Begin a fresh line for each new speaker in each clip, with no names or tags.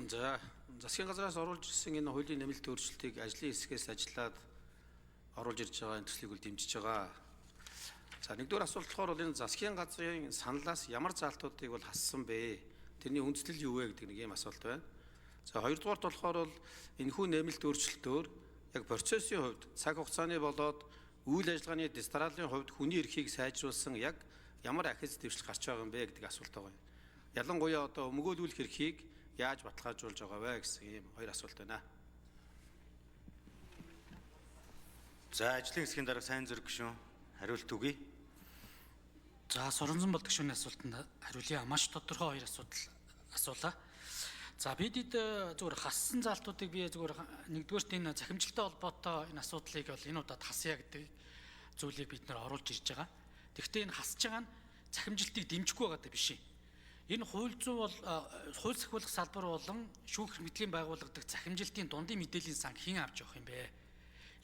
За засгийн газраас оруулж ирсэн энэ хуулийн нэмэлт өөрчлөлтийг ажлын хэсгээс ажиллаад оруулж ирж байгаа энэ төслийг үл дэмжиж байгаа. За нэгдүгээр асуулт болохоор бол энэ засгийн газрын саналаас ямар заалтуудыг бол хассан бэ? Тэрний үндэслэл юу вэ гэдэг нэг юм асуулт байна. За хоёрдугаарт болохоор бол энэхүү нэмэлт өөрчлөлтөөр яг процессын хувьд цаг хугацааны болоод үйл ажиллагааны дистралийн хувьд хүний эрхийг сайжруулсан яг ямар ахиц дэвшил гарч байгаа юм бэ гэдэг асуулт байгаа юм. Ялангуяа одоо өмгөөлүүлэх эрхийг яаж баталгаажуулж байгаа вэ гэсэн ийм хоёр асуулт байна.
За ажлын хэсгийн дарга сайн зэрэг гүшүүн хариулт өгье.
За Соронзон болдог шүүний асуултанд хариулъя. Маш тодорхой хоёр асуулаа. За бидэд зүгээр хассан заалтуудыг би зүгээр нэгдүгээрт энэ захимжилттай холбоотой энэ асуудлыг бол энэ удаад хасъя гэдэг зүйлийг бид нэр оруулж ирж байгаа. Тэгэхдээ энэ хасж байгаа нь захимжилтыг дэмжихгүй байгаа даа биш юм. Энэ хууль зүйн бол хууль сахиулах салбар болон шүүх мэдлийн байгууллагадаг захимжилтын дундын мэдээллийн сан хэн авч явах юм бэ?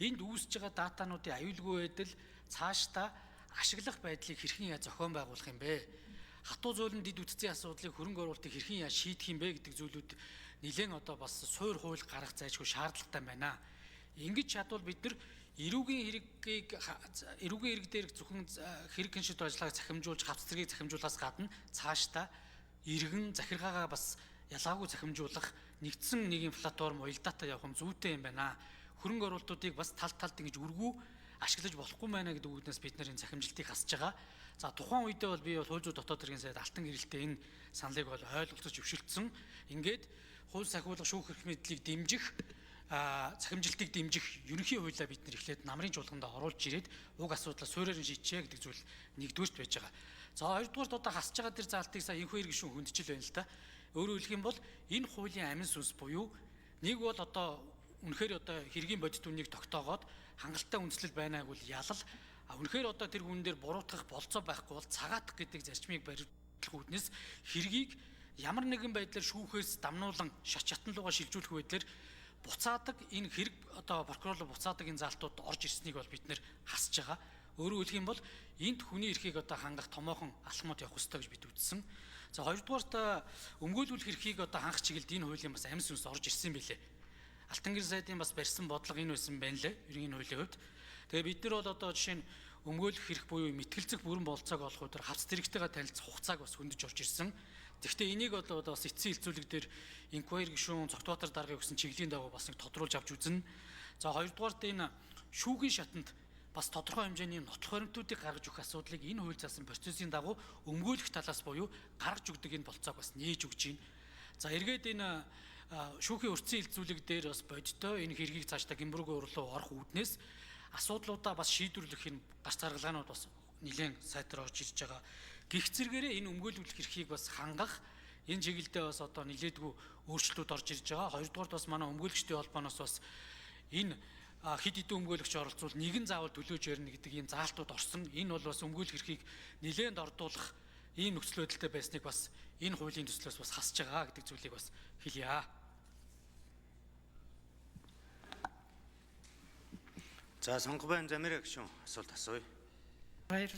Энд үүсэж байгаа датануудын аюулгүй байдал цаашдаа ашиглах байдлыг хэрхэн яаж зохион байгуулах юм бэ? Хатуу зөөлөн дид үтцийн асуудлыг хөрөнгө оруулалтыг хэрхэн яаж шийдэх юм бэ гэдэг зүйлүүд нэлээд одоо бас суур хууль гаргах зайлшгүй шаардлагатай байна. Ингэж чадвал бид нар эрүүгийн хэрэг дээр зөвхөн хэрэг гиншилт ажиллагааг захимжуулж хавц зэргийг захимжуулахаас гадна цаашдаа иргэн захиргаагаа бас ялгаагүй захимжуулах нэгдсэн нэг юм платформ уялдаатай явах юм зүйтэй юм байна. Хөрөнгө оруулалтуудыг бас талд ингэж үргүү ашиглаж болохгүй байна гэдэг үгнээс бид нар энэ захимжилтыг хасж байгаа. За тухайн үедээ бол би бол хууль зүйн дотоод хэргийн сайд алтан гэрэлтэй энэ саналыг бол ойлголцож өвшөлтсөн. Ингээд хууль сахиулах шүүх эрх мэдлийг дэмжих захимжилтыг дэмжих ерөнхий хуулиа бид нар эхлээд намрын чуулганд оруулж ирээд уг асуудлаа суурьаар шийдчихье гэдэг зүйл нэгдүгээрт байж байгаа. За хоёрдугаарт одоо хасж байгаа тэр заалтыг сая энэхүү иргэн шүүн хүндчил байна л да. Өөрөөр хэлэх юм бол энэ хуулийн амин сүнс буюу нэг бол одоо үнэхээр одоо хэргийн бодит үннийг тогтоогоод хангалттай үндэслэл байнааг бол ялал үнэхээр одоо тэр хүн дээр буруутгах болцоо байхгүй бол цагаатах гэдэг зарчмыг баримтлах үүднээс хэргийг ямар нэгэн байдлаар шүүхээс дамнуулан шат чатанлуугаар шилжүүлэх байдлаар буцаадаг энэ хэрэг одоо прокурор буцаадаг энэ заалтууд орж ирснийг бол бид нэр хасж байгаа. Өөрөөр хэлэх юм бол энд хүний эрхийг одоо хангах томоохон алхмууд явах ёстой гэж бид үзсэн. За хоёрдугаарт өмгөөлүүлэх эрхийг одоо хангах чиглэлд энэ хуулийн бас амин сүнс орж ирсэн билээ. Алтан гэр сайдын бас барьсан бодлого энэ байсан байна лээ. Ерөнхий хуулийн хувьд. Тэгээ бид нар бол одоо жишээ нь өмгөөлөх эрх буюу мэтгэлцэх бүрэн болцоог олох өдөр хавц зэрэгтэйгээ танилцах хугацааг бас хөндөж орж ирсэн. Тэгэхдээ энийг бол бас эцсийн хэлцүүлэг дээр инквайри гишүүн Цогтбаатар даргыг өгсөн чиглэлийн дагуу бас нэг тодруулж авч үзнэ. За хоёрдугаарт энэ шүүхийн шатанд бас тодорхой хэмжээний нотлох баримтуудыг гаргаж өгөх асуудлыг энэ хууль заасан процессын дагуу өмгөөлөх талаас буюу гаргаж өгдөг энэ болцоог бас нээж өгч байна. За эргээд энэ шүүхийн өртсөн хэлцүүлэг дээр бас бодиттой энэ хэргийг цаашдаа гимбрүүгийн уралуу орох үүднээс асуудлуудаа бас шийдвэрлэх энэ гарц гаргалгаанууд бас нэлээд сайтар орж ирж байгаа. Гэх зэрэгээрээ энэ өмгөөлүүлэх эрхийг бас хангах энэ чиглэлдээ бас одоо нэлээдгүй өөрчлөлтүүд орж ирж байгаа. Хоёрдугаарт бас манай өмгөөлөгчдийн холбооноос бас энэ хэд хэдэн өмгөөлөгч оролцвол нэгэн заавал төлөөж ярина гэдэг ийм заалтууд орсон. Энэ бол бас өмгөөлөх эрхийг нэлээд ордуулах ийм нөхцөл байдалтай байсныг бас энэ хуулийн төслөөс бас хасж байгаа гэдэг зүйлийг бас хэлье.
За сонгобайн замираа гүшүүн асуулт асууя.
Баярлалаа.